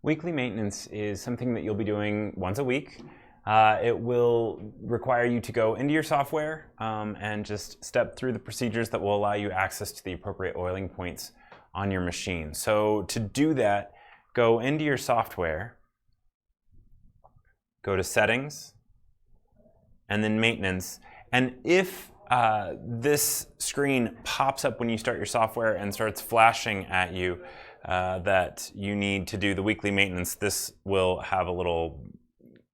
Weekly maintenance is something that you'll be doing once a week. It will require you to go into your software and just step through the procedures that will allow you access to the appropriate oiling points on your machine. So to do that, go into your software, go to Settings, and then Maintenance. And if this screen pops up when you start your software and starts flashing at you that you need to do the weekly maintenance, this will have a little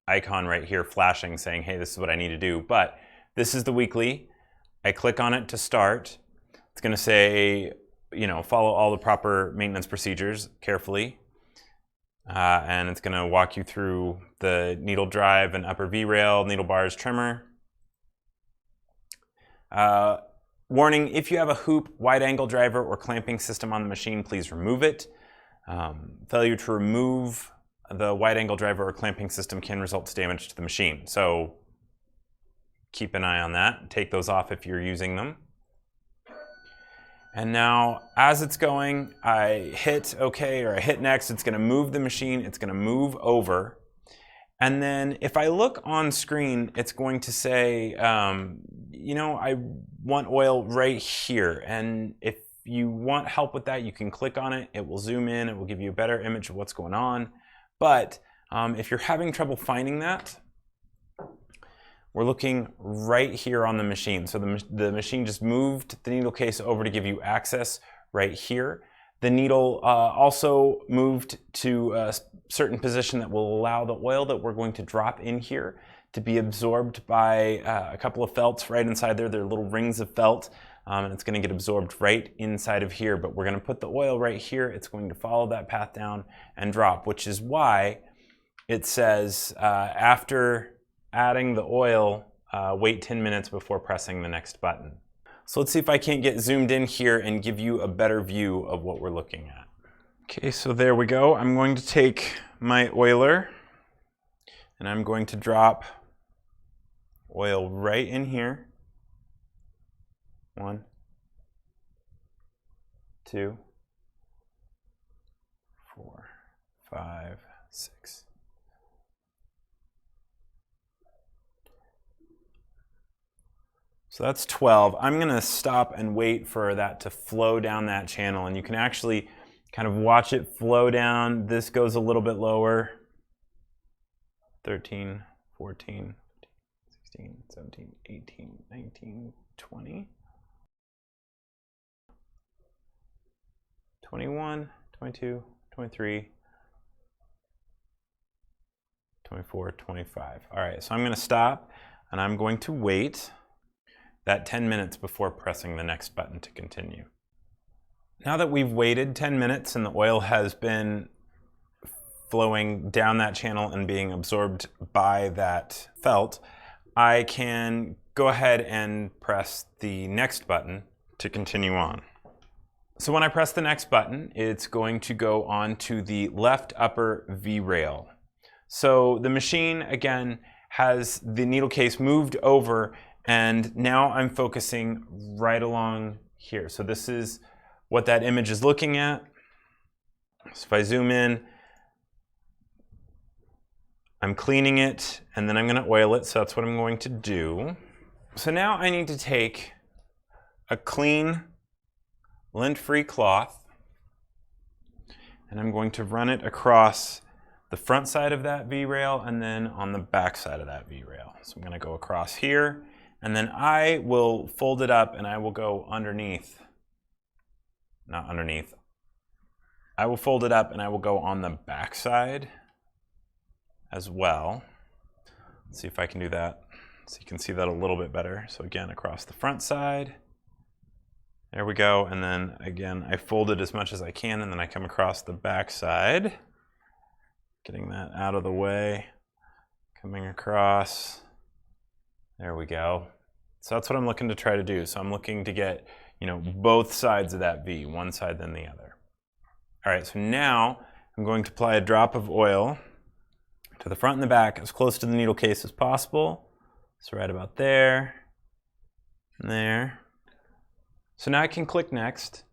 icon right here flashing saying, hey, this is what I need to do. But this is the weekly. I click on it to start. It's going to say, follow all the proper maintenance procedures carefully. And it's going to walk you through the needle drive and upper V-rail, needle bars, trimmer. Warning, if you have a hoop, wide angle driver, or clamping system on the machine, please remove it. Failure to remove the wide angle driver or clamping system can result to damage to the machine. So keep an eye on that. Take those off if you're using them. And now, as it's going, I hit OK or I hit next. It's going to move the machine. It's going to move over. And then if I look on screen, it's going to say, I want oil right here. And if you want help with that, you can click on it. It will zoom in. It will give you a better image of what's going on. But if you're having trouble finding that, we're looking right here on the machine. So the machine just moved the needle case over to give you access right here. The needle also moved to a certain position that will allow the oil that we're going to drop in here to be absorbed by a couple of felts right inside there. They're little rings of felt, and it's going to get absorbed right inside of here. But we're going to put the oil right here. It's going to follow that path down and drop, which is why it says after adding the oil, wait 10 minutes before pressing the next button. So let's see if I can't get zoomed in here and give you a better view of what we're looking at. Okay, so there we go. I'm going to take my oiler and I'm going to drop oil right in here. 1, 2, 4, 5, 6. So that's 12. I'm going to stop and wait for that to flow down that channel, and you can actually kind of watch it flow down. This goes a little bit lower. 13, 14, 16, 17, 18, 19, 20, 21, 22, 23, 24, 25. All right, so I'm going to stop and I'm going to wait that 10 minutes before pressing the next button to continue. Now that we've waited 10 minutes and the oil has been flowing down that channel and being absorbed by that felt, I can go ahead and press the next button to continue on. So when I press the next button, it's going to go on to the left upper V-rail. So the machine, again, has the needle case moved over, and now I'm focusing right along here. So this is what that image is looking at. So if I zoom in, I'm cleaning it, and then I'm going to oil it, so that's what I'm going to do. So now I need to take a clean, lint-free cloth, and I'm going to run it across the front side of that V-rail and then on the back side of that V-rail. So I'm going to go across here, and then I will fold it up and I will go underneath. Not underneath. I will fold it up and I will go on the back side as well. Let's see if I can do that so you can see that a little bit better. So again, across the front side. There we go. And then again, I fold it as much as I can, and then I come across the back side. Getting that out of the way. Coming across. There we go. So that's what I'm looking to try to do. So I'm looking to get, both sides of that V, one side then the other. All right, so now I'm going to apply a drop of oil to the front and the back as close to the needle case as possible. So right about there and there. So now I can click next,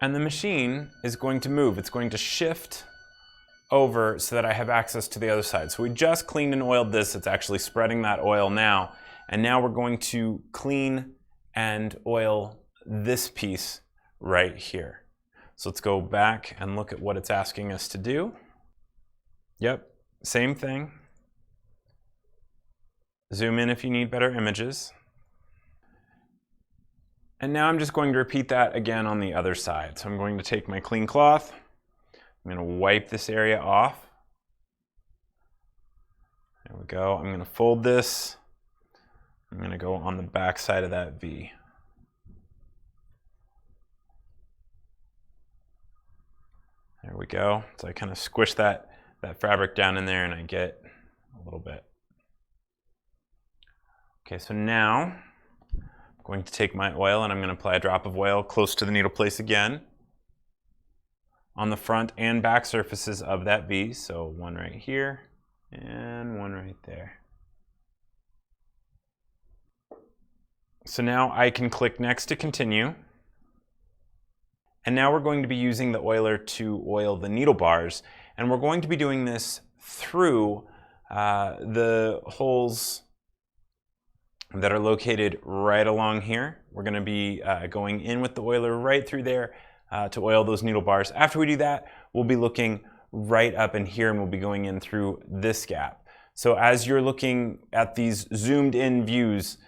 and the machine is going to move. It's going to shift over so that I have access to the other side. So we just cleaned and oiled this. It's actually spreading that oil now. And now we're going to clean and oil this piece right here. So let's go back and look at what it's asking us to do. Yep, same thing. Zoom in if you need better images. And now I'm just going to repeat that again on the other side. So I'm going to take my clean cloth. I'm going to wipe this area off. There we go. I'm going to fold this. I'm going to go on the back side of that V. There we go. So I kind of squish that fabric down in there and I get a little bit. Okay, so now I'm going to take my oil and I'm going to apply a drop of oil close to the needle place again on the front and back surfaces of that V. So one right here and one right there. So now I can click next to continue. And now we're going to be using the oiler to oil the needle bars. And we're going to be doing this through the holes that are located right along here. We're going to be going in with the oiler right through there to oil those needle bars. After we do that, we'll be looking right up in here and we'll be going in through this gap. So as you're looking at these zoomed in views,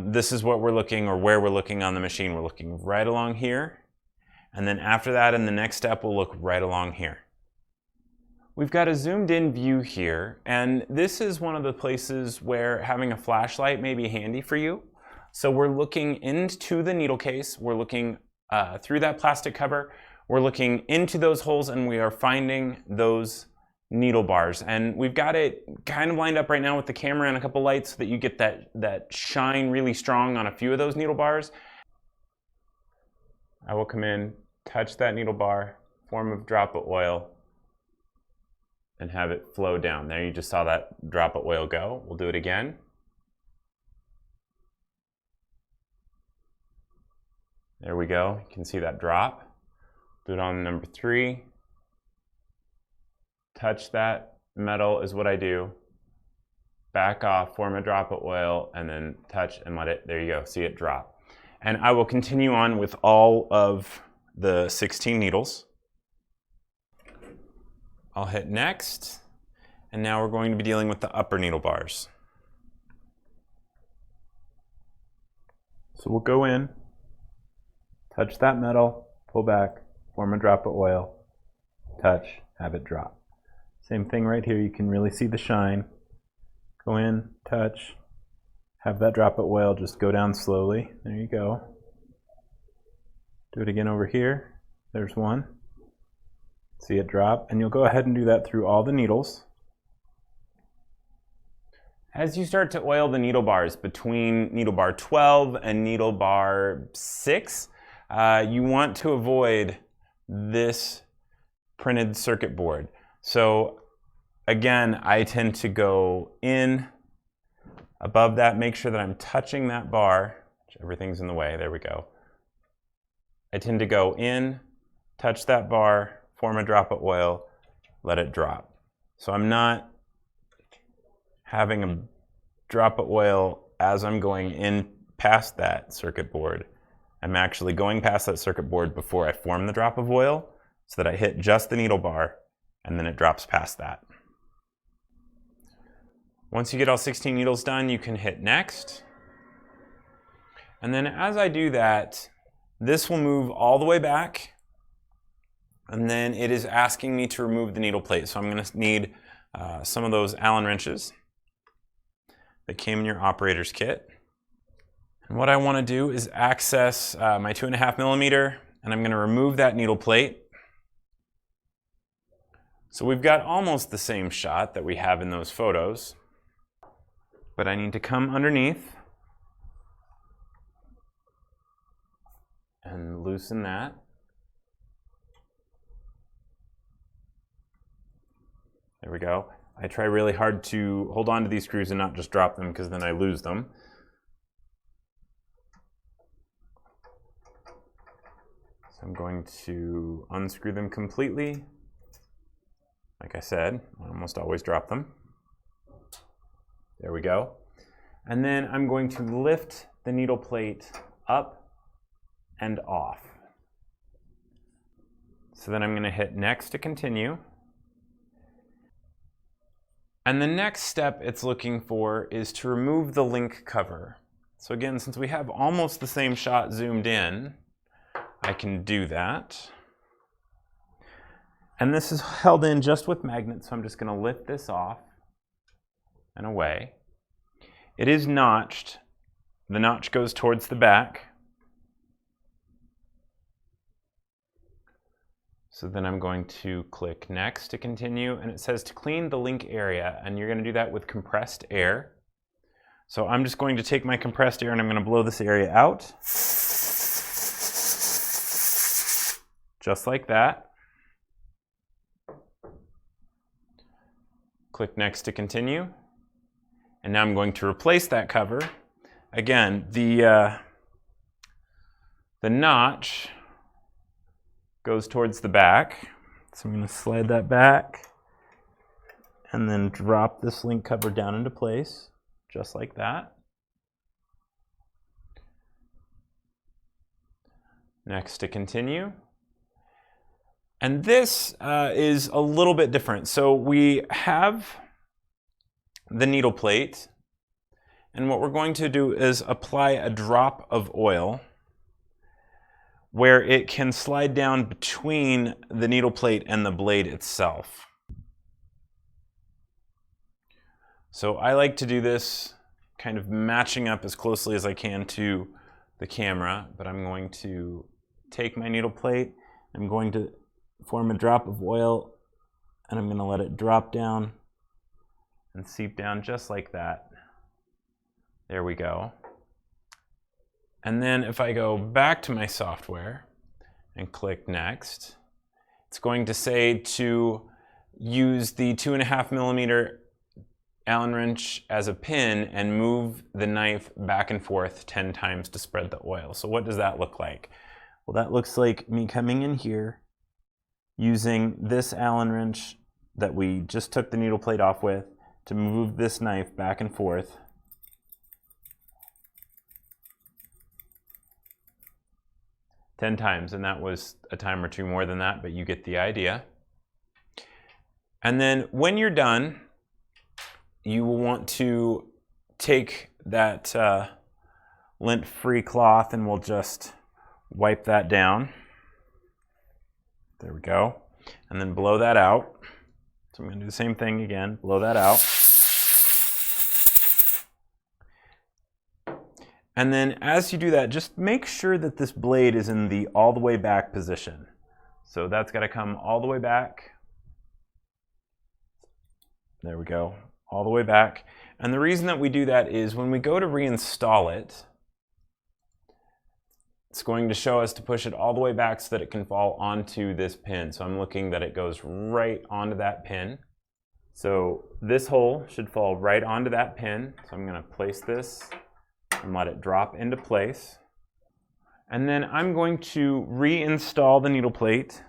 this is what we're looking, or where we're looking on the machine. We're looking right along here. And then after that, in the next step, we'll look right along here. We've got a zoomed in view here, and this is one of the places where having a flashlight may be handy for you. So we're looking into the needle case, we're looking through that plastic cover, we're looking into those holes, and we are finding those needle bars. And we've got it kind of lined up right now with the camera and a couple lights so that you get that shine really strong on a few of those needle bars. I will come in, touch that needle bar, form a drop of oil, and have it flow down. There you just saw that drop of oil go. We'll do it again. There we go. You can see that drop. Do it on number 3. Touch that metal is what I do. Back off, form a drop of oil, and then touch and let it, there you go, see it drop. And I will continue on with all of the 16 needles. I'll hit next, and now we're going to be dealing with the upper needle bars. So we'll go in, touch that metal, pull back, form a drop of oil, touch, have it drop. Same thing right here, you can really see the shine. Go in, touch, have that drop of oil just go down slowly. There you go. Do it again over here. There's one. See it drop, and you'll go ahead and do that through all the needles. As you start to oil the needle bars between needle bar 12 and needle bar 6, you want to avoid this printed circuit board. So again, I tend to go in above that, make sure that I'm touching that bar, which everything's in the way, there we go. I tend to go in, touch that bar, form a drop of oil, let it drop. So I'm not having a drop of oil as I'm going in past that circuit board. I'm actually going past that circuit board before I form the drop of oil so that I hit just the needle bar and then it drops past that. Once you get all 16 needles done, you can hit next. And then as I do that, this will move all the way back, and then it is asking me to remove the needle plate. So I'm going to need some of those Allen wrenches that came in your operator's kit. And what I want to do is access my 2.5 millimeter, and I'm going to remove that needle plate. So we've got almost the same shot that we have in those photos, but I need to come underneath and loosen that. There we go. I try really hard to hold on to these screws and not just drop them because then I lose them. So I'm going to unscrew them completely. Like I said, I almost always drop them. There we go. And then I'm going to lift the needle plate up and off. So then I'm going to hit next to continue. And the next step it's looking for is to remove the link cover. So again, since we have almost the same shot zoomed in, I can do that. And this is held in just with magnets, so I'm just going to lift this off and away. It is notched. The notch goes towards the back. So then I'm going to click next to continue, and it says to clean the link area, and you're going to do that with compressed air. So I'm just going to take my compressed air and I'm going to blow this area out. Just like that. Click next to continue. And now I'm going to replace that cover. Again, the notch goes towards the back. So I'm going to slide that back and then drop this link cover down into place, just like that. Next to continue. And this is a little bit different. So we have the needle plate, and what we're going to do is apply a drop of oil where it can slide down between the needle plate and the blade itself. So I like to do this kind of matching up as closely as I can to the camera, but I'm going to take my needle plate, I'm going to form a drop of oil, and I'm going to let it drop down and seep down just like that. There we go. And then if I go back to my software and click next, it's going to say to use the 2.5mm Allen wrench as a pin and move the knife back and forth 10 times to spread the oil. So what does that look like? Well, that looks like me coming in here, using this Allen wrench that we just took the needle plate off with to move this knife back and forth. Ten times, and that was a time or two more than that, but you get the idea. And then when you're done, you will want to take that lint-free cloth and we'll just wipe that down. There we go. And then blow that out. So I'm going to do the same thing again, blow that out. And then as you do that, just make sure that this blade is in the all the way back position. So that's got to come all the way back. There we go, all the way back. And the reason that we do that is when we go to reinstall it, it's going to show us to push it all the way back so that it can fall onto this pin. So I'm looking that it goes right onto that pin. So this hole should fall right onto that pin. So I'm going to place this and let it drop into place. And then I'm going to reinstall the needle plate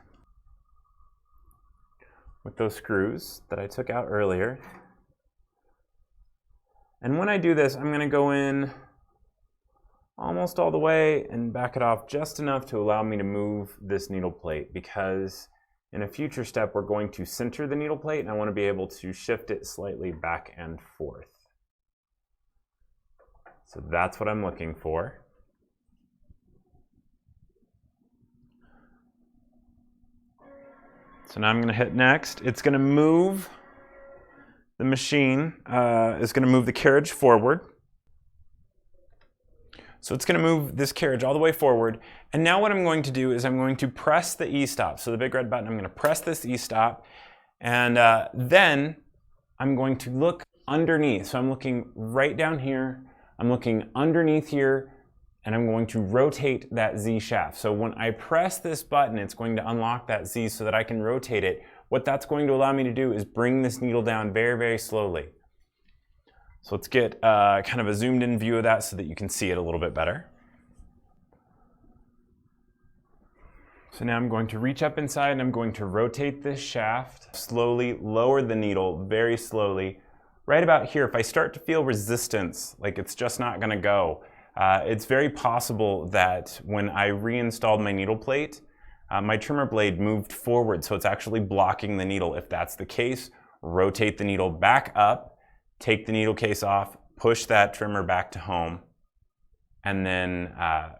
with those screws that I took out earlier. And when I do this, I'm going to go in almost all the way and back it off just enough to allow me to move this needle plate, because in a future step we're going to center the needle plate and I want to be able to shift it slightly back and forth. So that's what I'm looking for. So now I'm going to hit next. It's going to move the machine, is going to move the carriage forward. So it's going to move this carriage all the way forward. And now what I'm going to do is I'm going to press the EStop. So the big red button, I'm going to press this EStop. And then I'm going to look underneath. So I'm looking right down here. I'm looking underneath here. And I'm going to rotate that Z shaft. So when I press this button, it's going to unlock that Z so that I can rotate it. What that's going to allow me to do is bring this needle down very, very slowly. So let's get kind of a zoomed in view of that so that you can see it a little bit better. So now I'm going to reach up inside and I'm going to rotate this shaft, slowly lower the needle very slowly. Right about here, if I start to feel resistance, like it's just not gonna go, it's very possible that when I reinstalled my needle plate, my trimmer blade moved forward, so it's actually blocking the needle. If that's the case, rotate the needle back up, take the needle case off, push that trimmer back to home, and then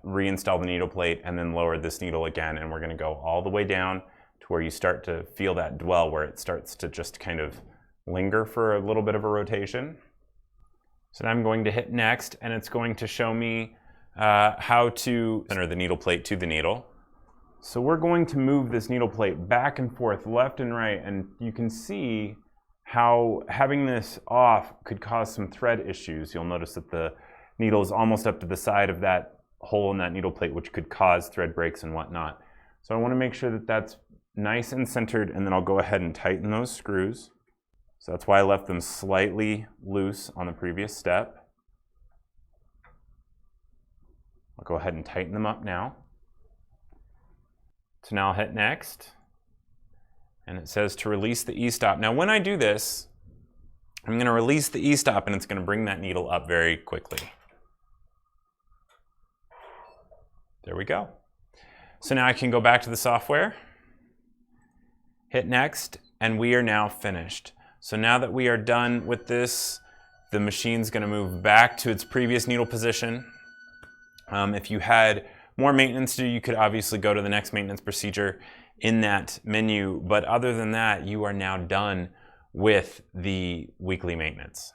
reinstall the needle plate, and then lower this needle again, and we're gonna go all the way down to where you start to feel that dwell, where it starts to just kind of linger for a little bit of a rotation. So now I'm going to hit next, and it's going to show me how to center the needle plate to the needle. So we're going to move this needle plate back and forth, left and right, and you can see how having this off could cause some thread issues. You'll notice that the needle is almost up to the side of that hole in that needle plate, which could cause thread breaks and whatnot. So I want to make sure that that's nice and centered, and then I'll go ahead and tighten those screws. So that's why I left them slightly loose on the previous step. I'll go ahead and tighten them up now. So now I'll hit next, and it says to release the EStop. Now when I do this, I'm going to release the EStop, and it's going to bring that needle up very quickly. There we go. So now I can go back to the software, hit next, and we are now finished. So now that we are done with this, the machine's going to move back to its previous needle position. If you had more maintenance to do, you could obviously go to the next maintenance procedure in that menu, but other than that, you are now done with the weekly maintenance.